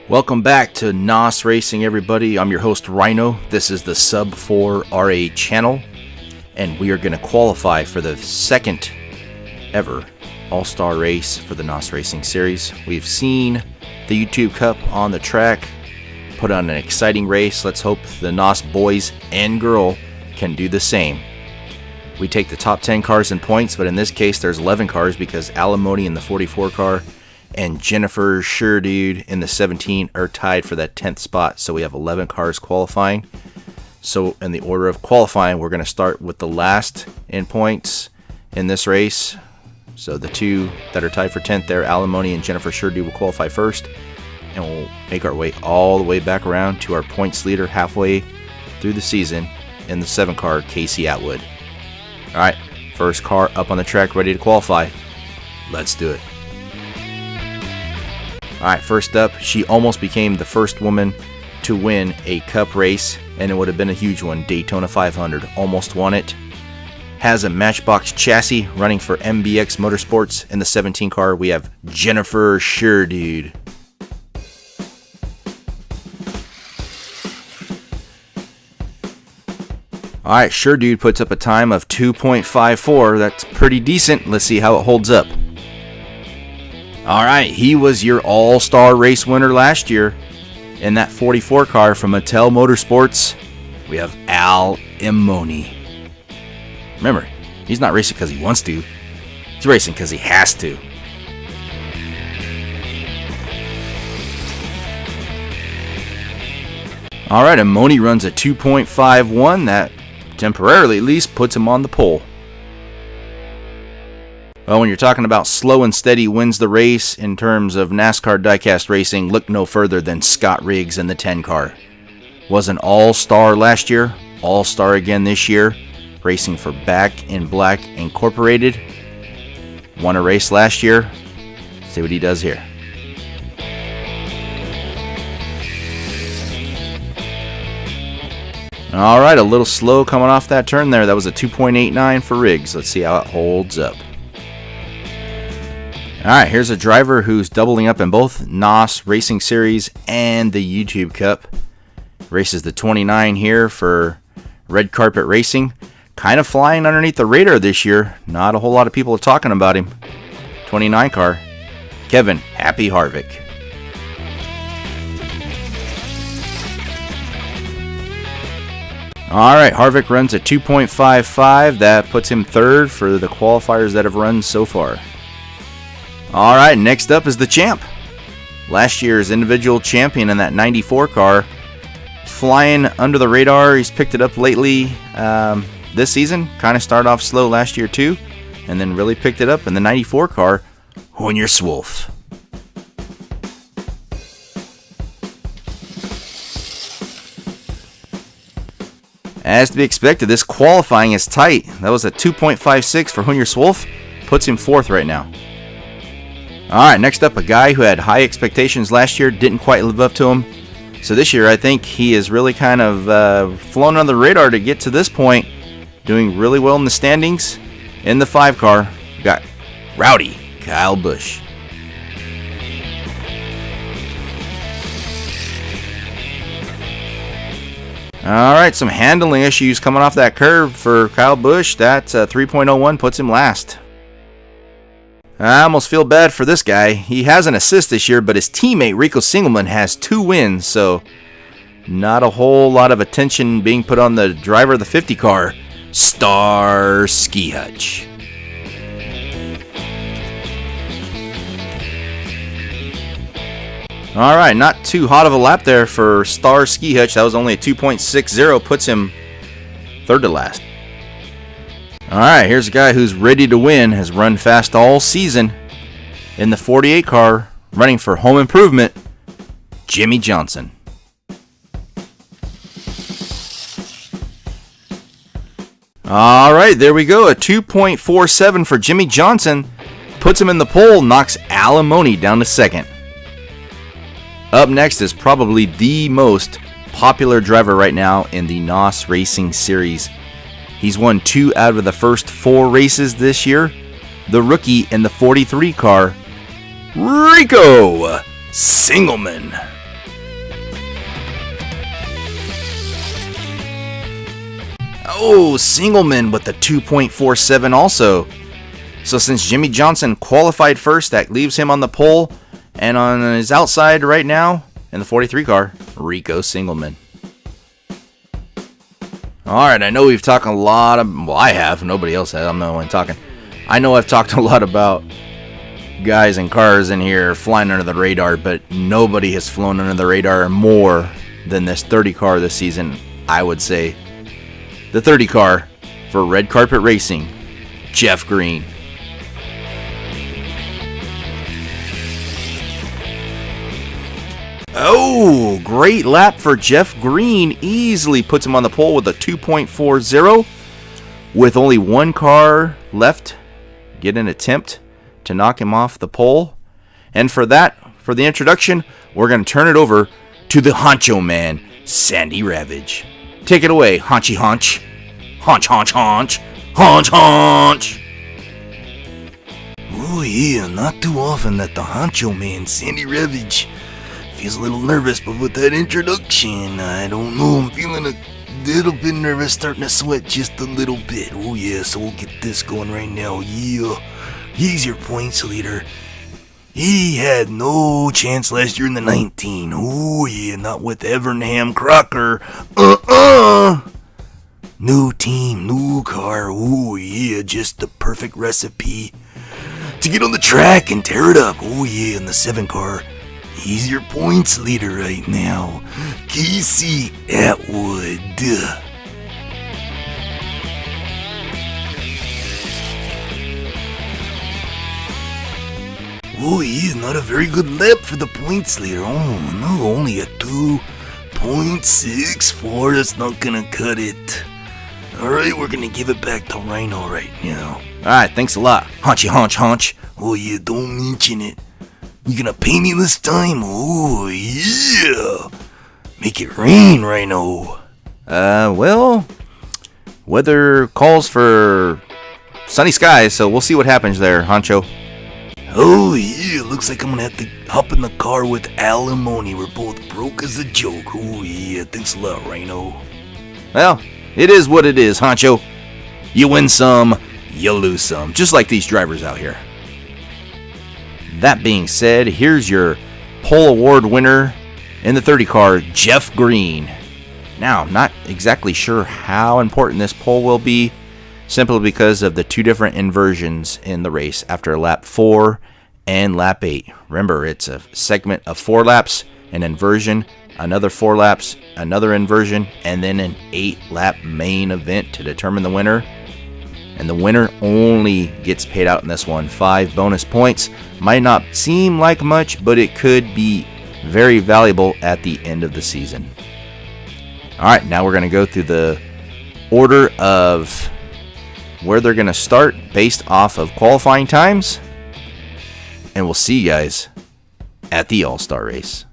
Welcome back to NOSS Racing, everybody. I'm your host, Rhino. This is the Sub 4 RA channel, and we are going to qualify for the second ever All-Star race for the NOSS Racing Series. We've seen the YouTube Cup on the track, put on an exciting race. Let's hope the NOSS boys and girl can do the same. We take the top 10 cars in points, but in this case there's 11 cars because Alimony in the 44 car and Jennifer Dude in the 17 are tied for that 10th spot. So we have 11 cars qualifying. So in the order of qualifying, we're going to start with the last in points in this race. So the two that are tied for 10th there, Alimony and Jennifer Dude, will qualify first. And we'll make our way all the way back around to our points leader halfway through the season in the 7 car, Casey Atwood. All right, first car up on the track, ready to qualify. Let's do it. All right, first up, she almost became the first woman to win a Cup race, and it would have been a huge one. Daytona 500, almost won it. Has a Matchbox chassis, running for MBX Motorsports. In the 17 car, we have Jennifer Dude. All right, Dude puts up a time of 2.54. That's pretty decent. Let's see how it holds up. All right, he was your all-star race winner last year in that 44 car from Mattel Motorsports. We have Alimony. Remember, he's not racing because he wants to. He's racing because he has to. All right, Alimony runs a 2.51. That temporarily at least puts him on the pole. Well, when you're talking about slow and steady wins the race in terms of NASCAR diecast racing, look no further than Scott Riggs in the 10 car. Was an all-star last year, all-star again this year, racing for Back in Black Incorporated. Won a race last year. See what he does here. All right, a little slow coming off that turn there. That was a 2.89 for Riggs. Let's see how it holds up. All right, here's a driver who's doubling up in both NOSS Racing Series and the YouTube Cup. Races the 29 here for Red Carpet Racing. Kind of flying underneath the radar this year. Not a whole lot of people are talking about him. 29 car, Kevin Happy Harvick. All right, Harvick runs a 2.55. That puts him third for the qualifiers that have run so far. All right, next up is the champ. Last year's individual champion in that 94 car. Flying under the radar. He's picked it up lately this season. Kind of started off slow last year too, and then really picked it up in the 94 car, Wolf. As to be expected, this qualifying is tight. That was a 2.56 for Wolf. Puts him fourth right now. All right, next up, a guy who had high expectations last year, didn't quite live up to them. So this year, I think he is really kind of flown on the radar to get to this point, doing really well in the standings. In the 5 car, we got Rowdy Kyle Busch. All right, some handling issues coming off that curve for Kyle Busch. That 3.01 puts him last. I almost feel bad for this guy. He has an assist this year, but his teammate Rico Singleman has 2 wins, so not a whole lot of attention being put on the driver of the 50 car, Star Ski Hutch. All right, not too hot of a lap there for Star Ski Hutch. That was only a 2.60, puts him third to last. All right, here's a guy who's ready to win, has run fast all season in the 48 car, running for Home Improvement, Jimmie Johnson. All right, there we go, a 2.47 for Jimmie Johnson, puts him in the pole, knocks Alimony down to second. Up next is probably the most popular driver right now in the NOSS Racing Series. He's won 2 out of the first 4 races this year. The rookie in the 43 car, Rico Singleman. Oh, Singleman with the 2.47 also. So since Jimmy Johnson qualified first, that leaves him on the pole. And on his outside right now, in the 43 car, Rico Singleman. Alright, I know we've talked a lot of... Well, I have. Nobody else has. I'm the only one talking. I know I've talked a lot about guys and cars in here flying under the radar, but nobody has flown under the radar more than this 30 car this season, I would say. The 30 car for Red Carpet Racing, Jeff Green. Oh, great lap for Jeff Green. Easily puts him on the pole with a 2.40. With only one car left, get an attempt to knock him off the pole. And for that, for the introduction, we're going to turn it over to the honcho man, Sandy Ravage. Take it away, Haunchy Haunch. Haunch, haunch, haunch. Haunch, haunch. Oh yeah, not too often that the honcho man, Sandy Ravage, feels a little nervous, but with that introduction, I don't know, I'm feeling a little bit nervous, starting to sweat just a little bit. Oh yeah, so we'll get this going right now. Yeah, he's your points leader. He had no chance last year in the 19. Oh yeah, not with Evernham Crocker. New team, new car. Oh yeah, just the perfect recipe to get on the track and tear it up. Oh yeah, in the 7 car. He's your points leader right now, Casey Atwood. Oh, he's not a very good lap for the points leader. Oh no, only a 2.64. That's not gonna cut it. Alright, we're gonna give it back to Rhino right now. Alright, thanks a lot, Haunchy Haunch Haunch. Oh yeah, don't mention it. You gonna pay me this time? Oh yeah! Make it rain, Rhino. Well, weather calls for sunny skies, so we'll see what happens there, Honcho. Oh yeah, looks like I'm gonna have to hop in the car with alimony. We're both broke as a joke. Oh yeah, thanks a lot, Rhino. Well, it is what it is, Honcho. You win some, you lose some, just like these drivers out here. That being said, here's your pole award winner in the 30 car, Jeff Green. Now, not exactly sure how important this pole will be, simply because of the 2 different inversions in the race after lap 4 and lap 8. Remember, it's a segment of 4 laps, an inversion, another 4 laps, another inversion, and then an 8-lap main event to determine the winner. And the winner only gets paid out in this one 5 bonus points. Might not seem like much, but it could be very valuable at the end of the season. Alright, now we're going to go through the order of where they're going to start based off of qualifying times. And we'll see you guys at the All-Star race.